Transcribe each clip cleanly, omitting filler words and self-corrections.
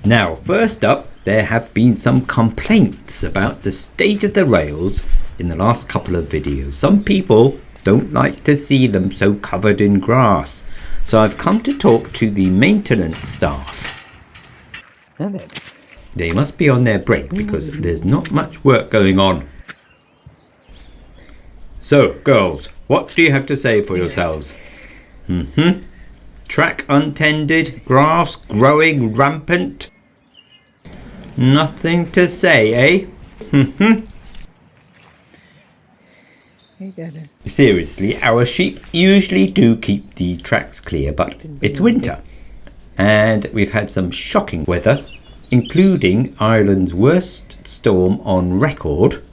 Now, first up, there have been some complaints about the state of the rails in the last couple of videos. Some people don't like to see them so covered in grass. So I've come to talk to the maintenance staff. They must be on their break because there's not much work going on. So, girls, what do you have to say for yourselves? Track untended, grass growing rampant. Nothing to say, eh? Seriously, our sheep usually do keep the tracks clear, but it's winter. And we've had some shocking weather, including Ireland's worst storm on record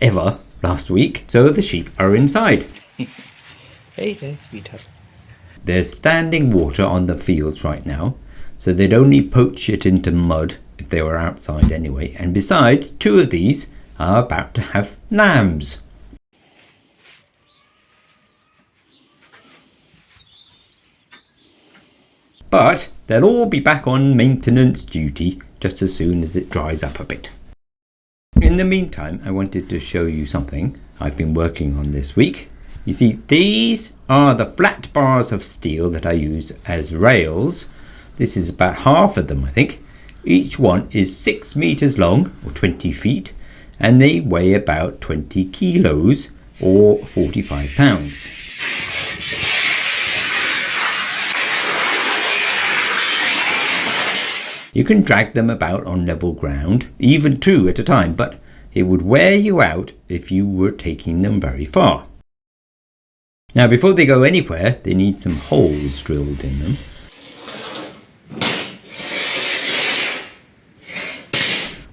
ever last week. So the sheep are inside. Hey there, sweetheart. There's standing water on the fields right now, so they'd only poach it into mud if they were outside anyway. And besides, 2 of these are about to have lambs. But they'll all be back on maintenance duty just as soon as it dries up a bit. In the meantime, I wanted to show you something I've been working on this week. You see, these are the flat bars of steel that I use as rails. This is about half of them, I think. Each one is 6 meters long, or 20 feet, and they weigh about 20 kilos, or 45 pounds. You can drag them about on level ground, even 2 at a time, but it would wear you out if you were taking them very far. Now, before they go anywhere, they need some holes drilled in them.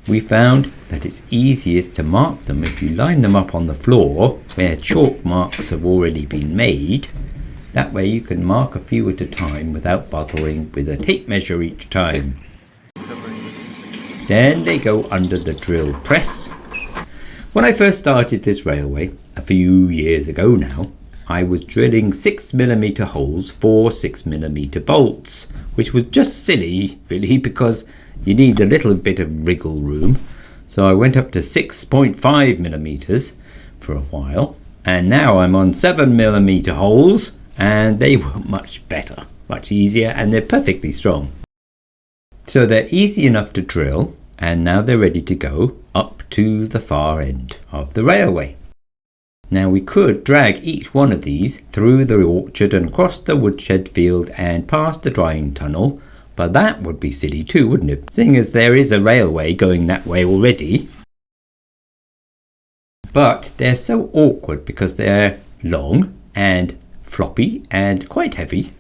We found that it's easiest to mark them if you line them up on the floor where chalk marks have already been made. That way you can mark a few at a time without bothering with a tape measure each time. Then they go under the drill press. When I first started this railway, a few years ago now, I was drilling 6mm holes for 6mm bolts, which was just silly really because you need a little bit of wriggle room. So I went up to 6.5mm for a while, and now I'm on 7mm holes, and they were much better, much easier, and they're perfectly strong. So they're easy enough to drill, and now they're ready to go up to the far end of the railway. Now we could drag each one of these through the orchard and across the woodshed field and past the drying tunnel, but that would be silly too, wouldn't it? Seeing as there is a railway going that way already. But they're so awkward because they're long and floppy and quite heavy.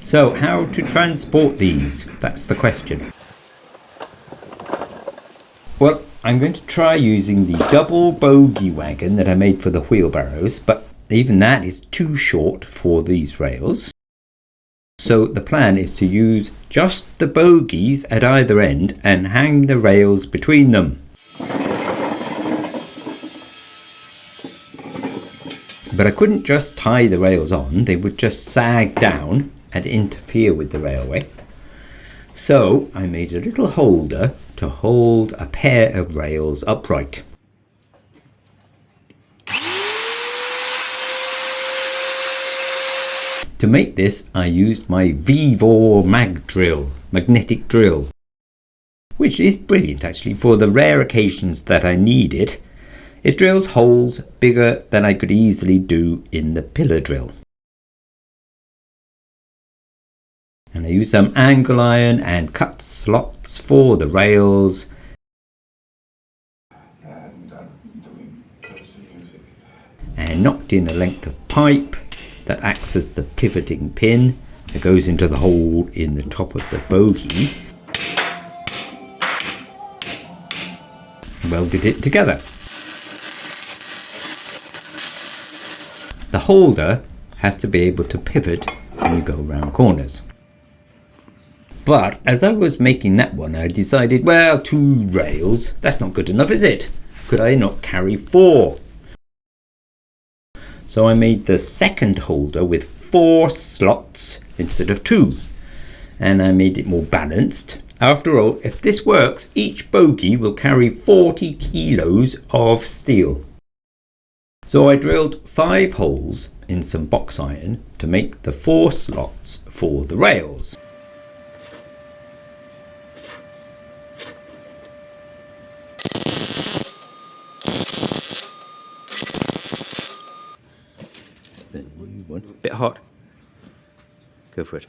So how to transport these? That's the question. Well, I'm going to try using the double bogy wagon that I made for the wheelbarrows, but even that is too short for these rails. So the plan is to use just the bogies at either end and hang the rails between them. But I couldn't just tie the rails on, they would just sag down and interfere with the railway. So I made a little holder to hold a pair of rails upright. To make this, I used my Vivor mag drill, magnetic drill, which is brilliant actually for the rare occasions that I need it. It drills holes bigger than I could easily do in the pillar drill. And I used some angle iron and cut slots for the rails. And knocked in a length of pipe that acts as the pivoting pin that goes into the hole in the top of the bogie. Welded it together. The holder has to be able to pivot when you go around corners. But as I was making that one, I decided, well, 2 rails, that's not good enough, is it? Could I not carry 4? So I made the second holder with 4 slots instead of 2. And I made it more balanced. After all, if this works, each bogy will carry 40 kilos of steel. So I drilled 5 holes in some box iron to make the 4 slots for the rails. The new one. Bit hot. Go for it.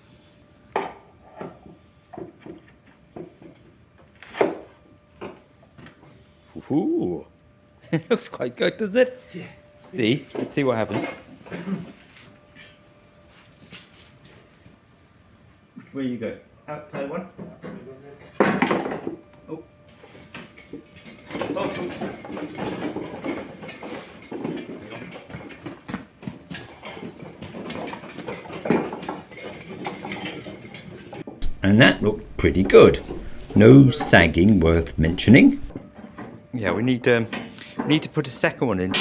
Ooh, it looks quite good, doesn't it? Yeah. See, let's see what happens. Where you go? Outside one. Oh. Oh. And that looked pretty good. No sagging worth mentioning. Yeah, we need to put a second one in.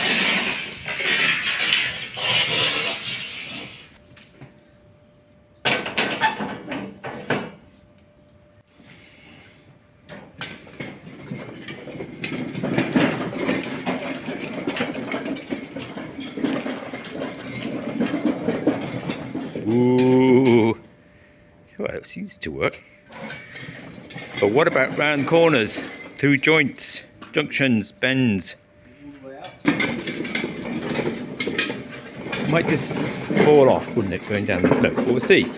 Ooh, well, it seems to work. But what about round corners, through joints, junctions, bends? Might just fall off, wouldn't it, going down the slope? But we'll see.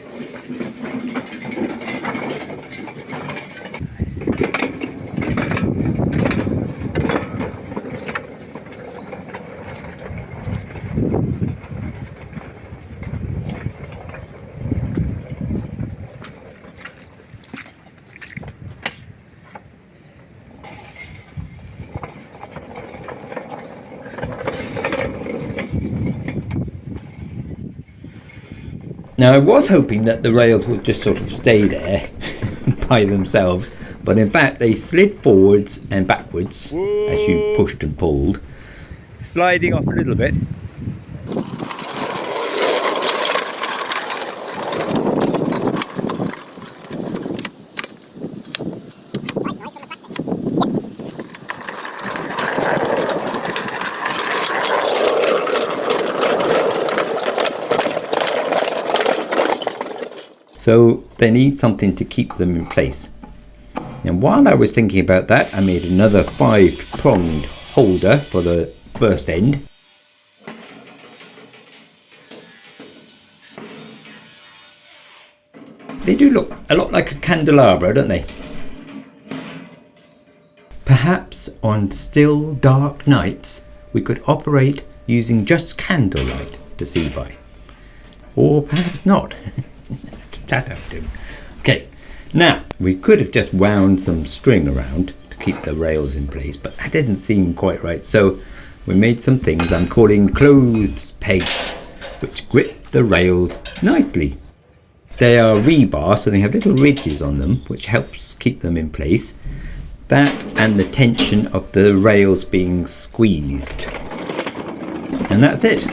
Now I was hoping that the rails would just sort of stay there by themselves, but in fact they slid forwards and backwards. Whoa. As you pushed and pulled, sliding off a little bit. So they need something to keep them in place. And while I was thinking about that, I made another 5-pronged holder for the first end. They do look a lot like a candelabra, don't they? Perhaps on still dark nights we could operate using just candlelight to see by. Or perhaps not. Okay, now we could have just wound some string around to keep the rails in place, but that didn't seem quite right, so we made some things I'm calling clothes pegs, which grip the rails nicely. They are rebar, so they have little ridges on them, which helps keep them in place. That and the tension of the rails being squeezed. And that's it.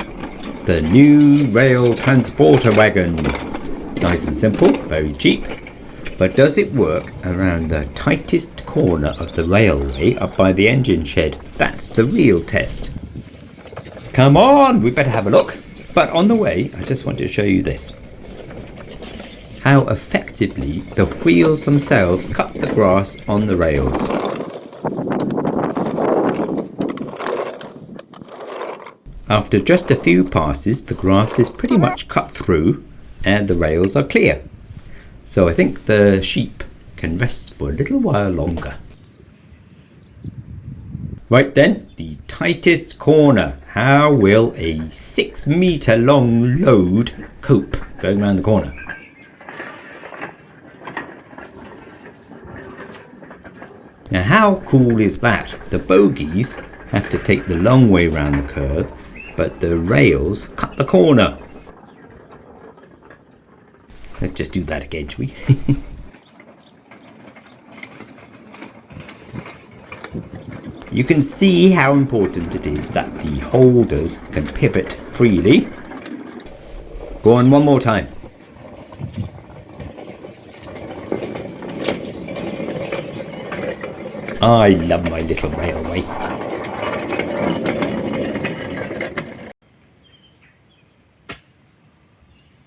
The new rail transporter wagon. Nice and simple, very cheap. But does it work around the tightest corner of the railway up by the engine shed? That's the real test. Come on, we better have a look. But on the way, I just want to show you this. How effectively the wheels themselves cut the grass on the rails. After just a few passes, the grass is pretty much cut through and the rails are clear. So I think the sheep can rest for a little while longer. Right then, the tightest corner. How will a 6-meter long load cope going around the corner? Now how cool is that? The bogies have to take the long way round the curve, but the rails cut the corner. Let's just do that again, shall we? You can see how important it is that the holders can pivot freely. Go on one more time. I love my little railway.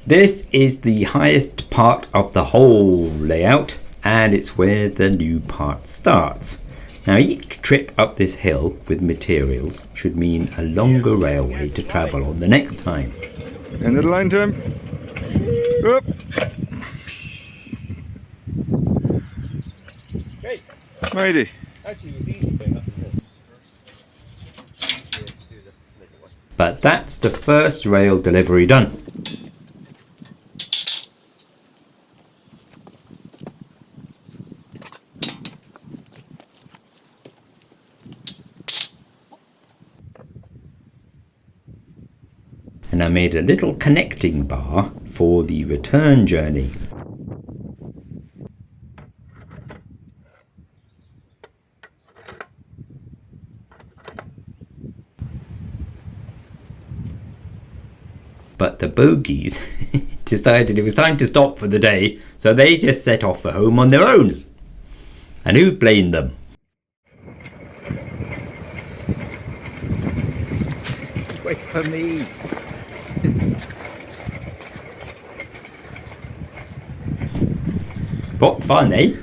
This is the highest part of the whole layout, and it's where the new part starts. Now each trip up this hill with materials should mean a longer railway to travel on the next time. End of the line, Tim. Up. Great. Mighty. Actually, it was easy going up the hill. But that's the first rail delivery done. And I made a little connecting bar for the return journey. But the bogies decided it was time to stop for the day, so they just set off for home on their own. And who blamed them? Wait for me. What fun, eh?